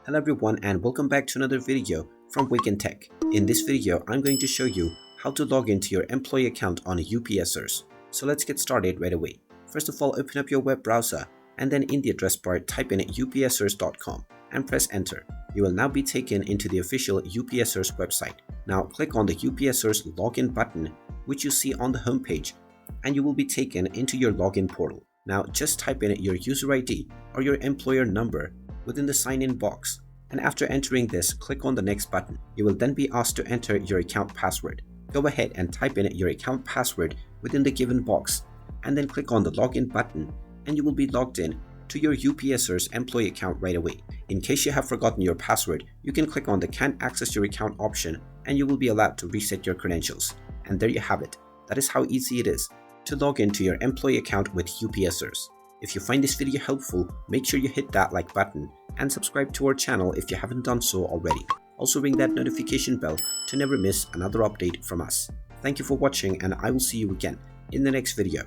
Hello everyone and welcome back to another video from Wake&Tech. In this video, I'm going to show you how to log into your employee account on UPSers. So let's get started right away. First of all, open up your web browser and then in the address bar type in upsers.com and press enter. You will now be taken into the official UPSers website. Now click on the UPSers login button which you see on the homepage and you will be taken into your login portal. Now just type in your user ID or your employer number within the sign-in box, and after entering this, click on the next button. You will then be asked to enter your account password. Go ahead and type in your account password within the given box and then click on the login button and you will be logged in to your UPSers employee account right away. In case you have forgotten your password, you can click on the can't access your account option and you will be allowed to reset your credentials. And there you have it. That is how easy it is to log into your employee account with UPSers. If you find this video helpful, make sure you hit that like button and subscribe to our channel if you haven't done so already. Also ring that notification bell to never miss another update from us. Thank you for watching and I will see you again in the next video.